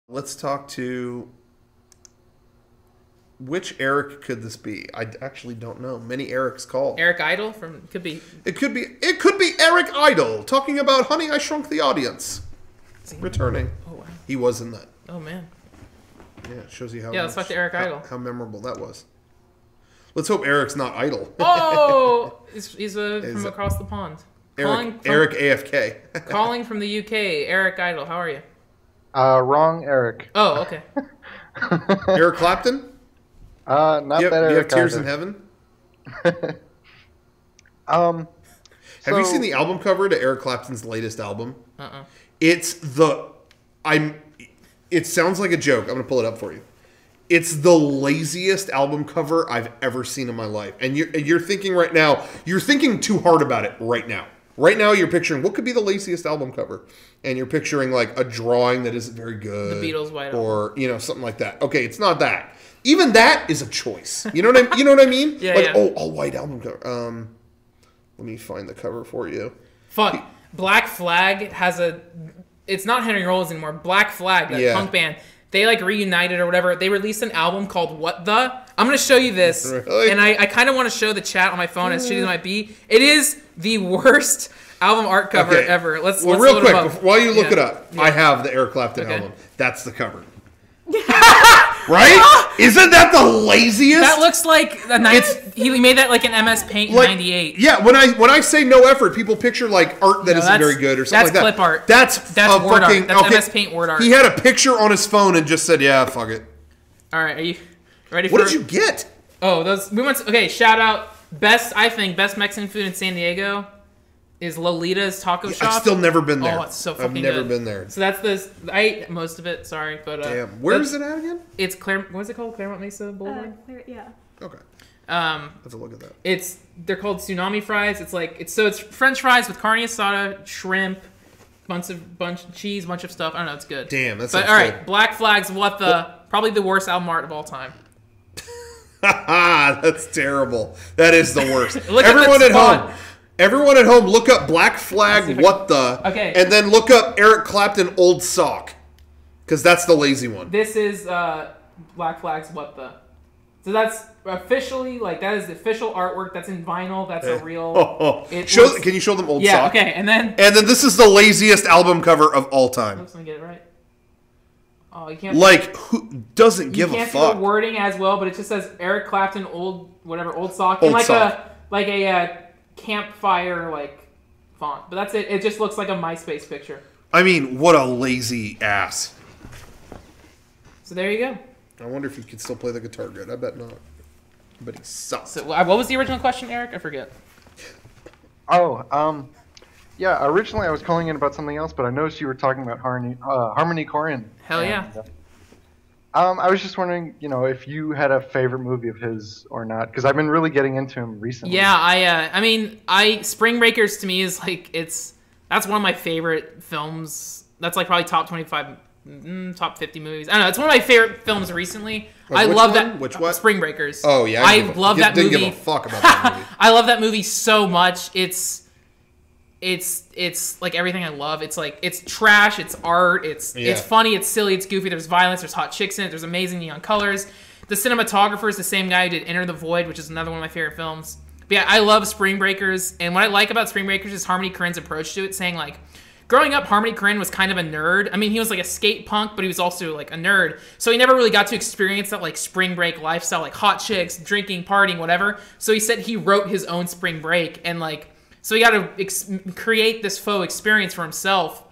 Let's talk to... Which Eric could this be? I actually don't know. Many Erics called. Eric Idle from It could be Eric Idle talking about Honey, I Shrunk the Audience. Returning. Oh wow. He was in that. Oh man. Yeah, it shows you how let's talk to Eric Idle. How memorable that was. Let's hope Eric's not idle. Oh, he's from across the pond. Eric AFK. Calling from the UK, Eric Idle. How are you? Wrong Eric. Oh, okay. Eric Clapton? Not that Eric. Do you have Tears either. in Heaven? Have you seen the album cover to Eric Clapton's latest album? It sounds like a joke. I'm going to pull it up for you. It's the laziest album cover I've ever seen in my life. And you're thinking right now, you're thinking too hard about it right now. Right now you're picturing what could be the laziest album cover. And you're picturing like a drawing that isn't very good. The Beatles White Album. Or, something like that. Okay, it's not that. Even that is a choice. You know what I mean? Yeah, like, yeah. oh, all white album cover. Let me find the cover for you. Fuck. Black Flag has it's not Henry Rollins anymore. Black Flag, that punk band. They like reunited or whatever. They released an album called What The? I'm going to show you this. Really? And I kind of want to show the chat on my phone as shitty as it might be. It is the worst album art cover ever. Let's real quick, while you look it up, I have the Eric Clapton album. That's the cover. Right? Isn't that the laziest? That looks like he made that like an MS Paint in '98. Yeah, when I say no effort, people picture like art that isn't very good or something like that. That's clip art. That's word fucking art. That's MS Paint word art. He had a picture on his phone and just said, "Yeah, fuck it." All right, are you ready? What did you get? Oh, we went. Okay, shout out best Mexican food in San Diego is Lolita's Taco Shop. I've still never been there. Oh, it's so fucking good. I've never been there. So that's this. I ate most of it. Sorry, but damn. Where is it at again? It's what is it called? Claremont Mesa Boulevard. Yeah. Okay. Let's look at that. They're called tsunami fries. It's French fries with carne asada, shrimp, bunch of cheese, bunch of stuff. I don't know. It's good. Damn, that's. But all right, Black Flag's probably the worst album art of all time. That's terrible. That is the worst. Everyone at home, look up Black Flag, What The, and then look up Eric Clapton, Old Sock, because that's the lazy one. This is Black Flag's What The. So that's officially, that is the official artwork. That's in vinyl. That's a real... Can you show them Old Sock? Yeah, okay, and then this is the laziest album cover of all time. Let me get it right. Oh, you can't... who doesn't give a fuck? You can't see the wording as well, but it just says Eric Clapton, Old Sock. Old and Sock. a campfire font, but that's it. It just looks like a MySpace picture. I mean, what a lazy ass. So there you go. I wonder if he could still play the guitar good. I bet not. But he sucks. So what was the original question, Eric? I forget. Oh, yeah. Originally, I was calling in about something else, but I noticed you were talking about Harmony Korine. Hell yeah. I was just wondering, if you had a favorite movie of his or not, because I've been really getting into him recently. Yeah, I mean, Spring Breakers to me is that's one of my favorite films. That's probably top 25, top 50 movies. I don't know. It's one of my favorite films recently. I love that. Which one? Spring Breakers. Oh yeah, I love that movie. Didn't give a fuck about that movie. I love that movie so much. It's like everything I love. It's trash, it's art, it's funny, it's silly, it's goofy, there's violence, there's hot chicks in it, there's amazing neon colors. The cinematographer is the same guy who did Enter the Void, which is another one of my favorite films. But yeah, I love Spring Breakers, and what I like about Spring Breakers is Harmony Korine's approach to it, saying growing up, Harmony Korine was kind of a nerd. I mean, he was a skate punk, but he was also a nerd. So he never really got to experience that spring break lifestyle, hot chicks, drinking, partying, whatever. So he said he wrote his own Spring Break, and so he got to create this faux experience for himself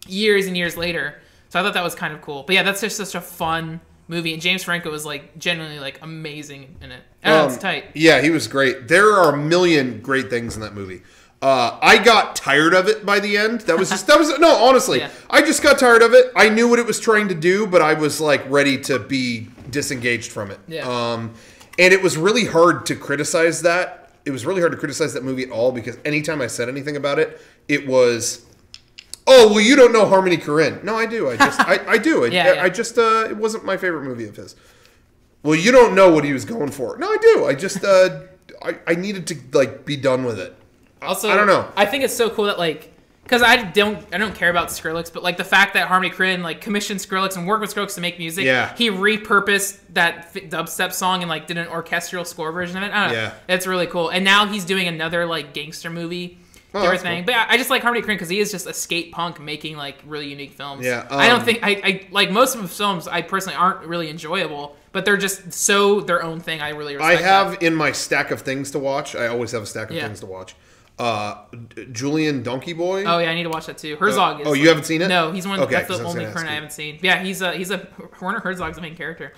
years and years later. So I thought that was kind of cool. But yeah, that's just such a fun movie. And James Franco was genuinely amazing in it. It's tight. Yeah, he was great. There are a million great things in that movie. I got tired of it by the end. No, honestly. Yeah. I just got tired of it. I knew what it was trying to do, but I was ready to be disengaged from it. Yeah. And it was really hard to criticize that. It was really hard to criticize that movie at all because anytime I said anything about it, it was, oh, well, you don't know Harmony Korine. No, I do. I do. It wasn't my favorite movie of his. Well, you don't know what he was going for. No, I do. I needed to be done with it. Also, I don't know. I think it's so cool that because I don't care about Skrillex, but like the fact that Harmony Korine like commissioned Skrillex and worked with Skrillex to make music, he repurposed that dubstep song and like did an orchestral score version of it. I don't know. It's really cool. And now he's doing another like gangster movie. Everything, cool. But I just like Harmony Korine because he is just a skate punk making like really unique films. Yeah, I don't think I like most of his films. I personally aren't really enjoyable, but they're just so their own thing. I really respect. I have in my stack of things to watch. I always have a stack of things to watch. Julian Donkey Boy. Oh yeah, I need to watch that too. Herzog. You haven't seen it? No, he's one. That's the only Korine I haven't seen. Yeah, he's a Werner Herzog's the main character.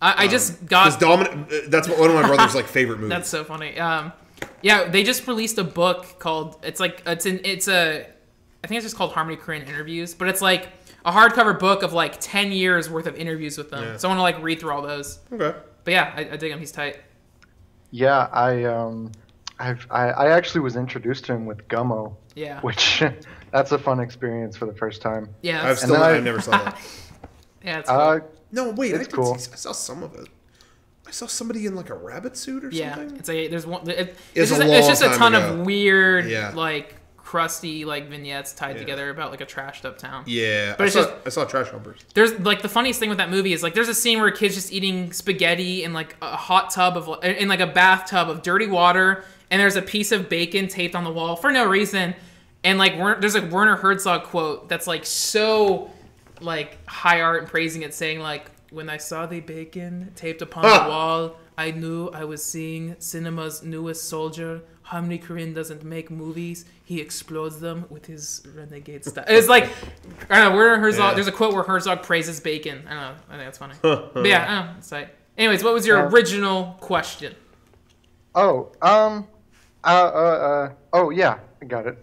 I just got That's one of my brother's like favorite movies. That's so funny. Yeah, they just released a book called I think it's just called Harmony Korine Interviews, but it's like a hardcover book of like 10 years worth of interviews with them. So I want to like read through all those. Okay. But yeah, I dig him. He's tight. Yeah, I actually was introduced to him with Gummo. Yeah. Which that's a fun experience for the first time. Yeah. I never saw that. Yeah, it's cool. No, wait, it's cool. I saw some of it. I saw somebody in like a rabbit suit or something. It's like there's one. It's just a ton of weird, like crusty, like vignettes tied together about like a trashed up town. Yeah, but I saw Trash Humpers. There's like the funniest thing with that movie is like there's a scene where a kid's just eating spaghetti in like a hot tub in like a bathtub of dirty water, and there's a piece of bacon taped on the wall for no reason, and like there's a Werner Herzog quote that's like so like high art and praising it, saying like, "When I saw the bacon taped upon the wall, I knew I was seeing cinema's newest soldier. Harmony Korine doesn't make movies. He explodes them with his renegade style." It's like, I don't know, Werner Herzog, there's a quote where Herzog praises bacon. I don't know. I think that's funny. But yeah, I don't know. It's like, anyways, what was your original question? Oh, yeah, I got it.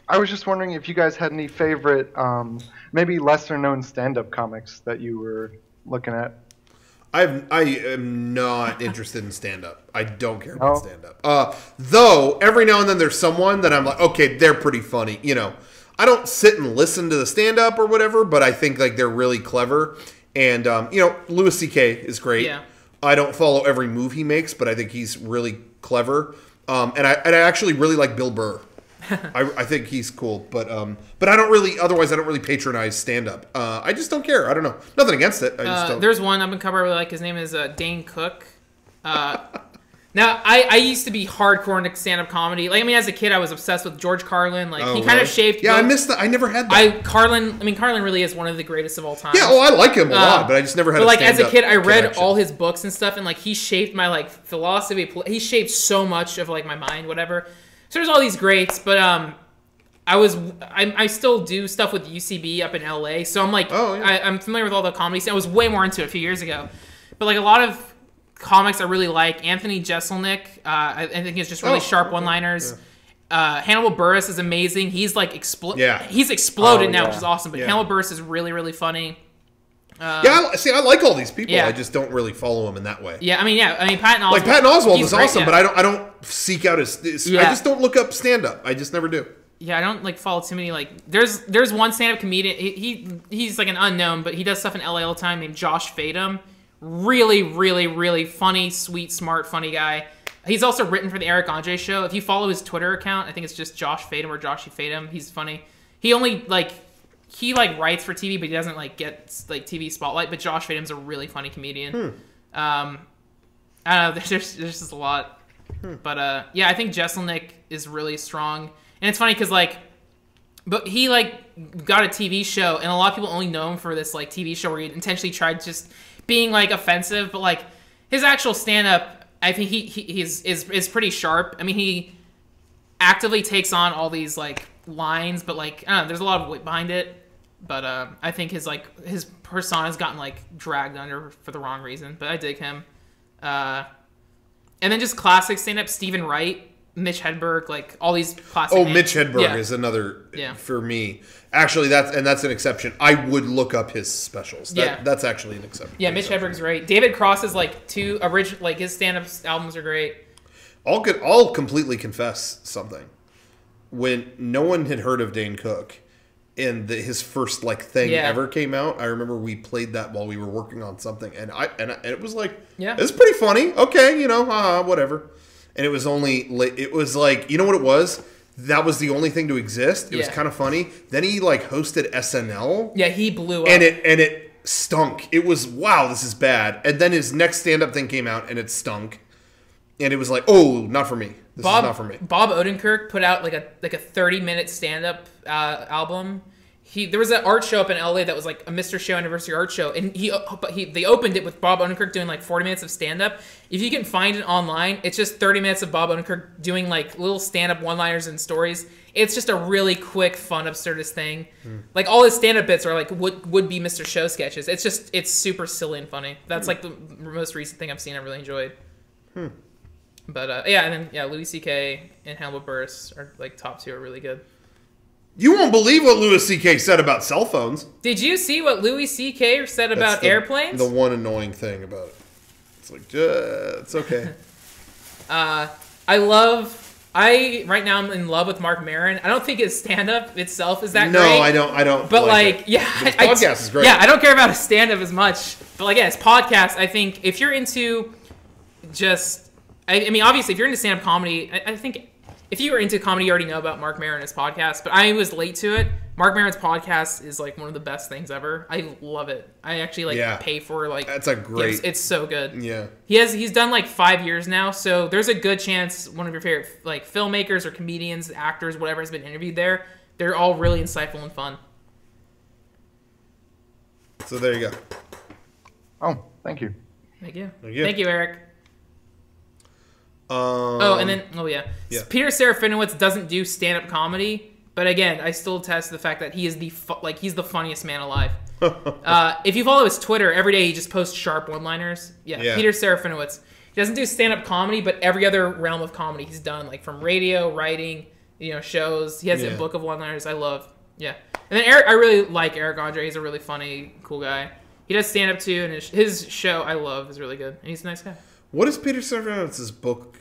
I was just wondering if you guys had any favorite, maybe lesser known stand-up comics that you were looking at. I am not interested in stand-up. I don't care about stand-up. Though, every now and then there's someone that I'm like, okay, they're pretty funny. You know, I don't sit and listen to the stand-up or whatever, but I think like they're really clever. And, you know, Louis C.K. is great. Yeah. I don't follow every move he makes, but I think he's really clever. And I actually really like Bill Burr. I think he's cool, but I don't really patronize stand-up. I just don't care. I don't know. Nothing against it. I just don't. There's one up and cover I really like. His name is Dane Cook. Now, I used to be hardcore into stand-up comedy. Like, I mean, as a kid, I was obsessed with George Carlin. Like, he kind of shaped. Yeah, I missed that. I never had that. Carlin really is one of the greatest of all time. Yeah, I like him a lot, but I just never had. But like as a kid, I read all his books and stuff, and like he shaped my like philosophy. He shaped so much of like my mind, whatever. So there's all these greats, but I still do stuff with UCB up in LA, so I'm like, I'm familiar with all the comedy scene. I was way more into it a few years ago, but like a lot of comics I really like. Anthony Jeselnik, I think he's just really sharp one-liners. Yeah. Hannibal Buress is amazing. He's like he's exploded now, which is awesome. But Hannibal Buress is really, really funny. I like all these people. I just don't really follow them in that way. Yeah, I mean, Patton Oswalt. Like Patton Oswalt is awesome, but I don't seek out his. I just don't look up stand-up. I just never do. Yeah, I don't like follow too many. Like, there's one stand-up comedian. He's like an unknown, but he does stuff in LA all the time. Named Josh Fadem. Really, really, really funny, sweet, smart, funny guy. He's also written for the Eric Andre show. If you follow his Twitter account, I think it's just Josh Fadem or Joshy Fadem. He's funny. He only he writes for TV, but he doesn't like get like TV spotlight. But Josh Fadem's a really funny comedian. I don't know. There's just a lot. But yeah, I think Jeselnik is really strong, and it's funny because but he got a TV show, and a lot of people only know him for this TV show where he intentionally tried just being offensive, but his actual stand-up, I think he is pretty sharp. I mean, he actively takes on all these lines, but I don't know, there's a lot of weight behind it. But I think his persona's gotten dragged under for the wrong reason. But I dig him. And then just classic stand-up, Stephen Wright, Mitch Hedberg, all these classic names. Mitch Hedberg is another for me. Actually, that's an exception. I would look up his specials. That's actually an exception. Yeah, Mitch Hedberg's great. David Cross's two original his stand-up albums are great. I'll completely confess something. When no one had heard of Dane Cook, and his first thing ever came out, I remember we played that while we were working on something, and it was it's pretty funny. Okay, whatever. And it was only you know what it was? that was the only thing to exist. It was kind of funny. Then he like hosted SNL. Yeah, he blew up. And it stunk. It was, wow, this is bad. And then his next stand-up thing came out and it stunk. And it was like, oh, not for me. This is not for me. Bob Odenkirk put out like a 30-minute stand-up album. There was an art show up in LA that was like a Mr. Show anniversary art show, and they opened it with Bob Odenkirk doing like 40 minutes of stand-up. If you can find it online, it's just 30 minutes of Bob Odenkirk doing like little stand-up one-liners and stories. It's just a really quick, fun, absurdist thing. Like all his stand-up bits are like would be Mr. Show sketches. It's super silly and funny. That's like the most recent thing I've seen I really enjoyed. But and then Louis C.K. and Hannibal Buress are like top 2 are really good. You won't believe what Louis C.K. said about cell phones. Did you see what Louis C.K. said about airplanes? The one annoying thing about it. It's like, it's okay. Right now I'm in love with Mark Maron. I don't think his stand-up itself is that great. No, I don't. But but his podcast is great. Yeah, I don't care about his stand-up as much. But like, his podcast, I think if you're into I mean, obviously, if you're into stand-up comedy, I think if you were into comedy, you already know about Mark Maron's podcast, but I was late to it. Mark Maron's podcast is like one of the best things ever. I love it. I actually pay for like. That's a great. It's so good. Yeah. He's done like 5 years now, so there's a good chance one of your favorite like filmmakers or comedians, actors, whatever has been interviewed there. They're all really insightful and fun. So there you go. Oh, thank you. Thank you, Eric. Peter Serafinowicz doesn't do stand-up comedy, but again, I still attest to the fact that he is he's the funniest man alive. If you follow his Twitter, every day he just posts sharp one-liners. Yeah. Peter Serafinowicz. He doesn't do stand-up comedy, but every other realm of comedy he's done, like from radio, writing, shows. He has a book of one-liners I love. Yeah. And then Eric, I really like Eric Andre. He's a really funny, cool guy. He does stand-up too, and his show I love is really good, and he's a nice guy. What is Peter Serafinowicz's book?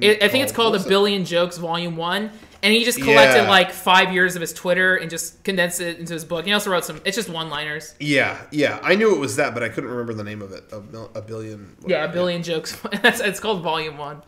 I think it's called A Billion Jokes, Volume 1. And he just collected like 5 years of his Twitter and just condensed it into his book. He also wrote it's just one-liners. Yeah. I knew it was that, but I couldn't remember the name of it. A Billion. A Billion Jokes. It's called Volume 1.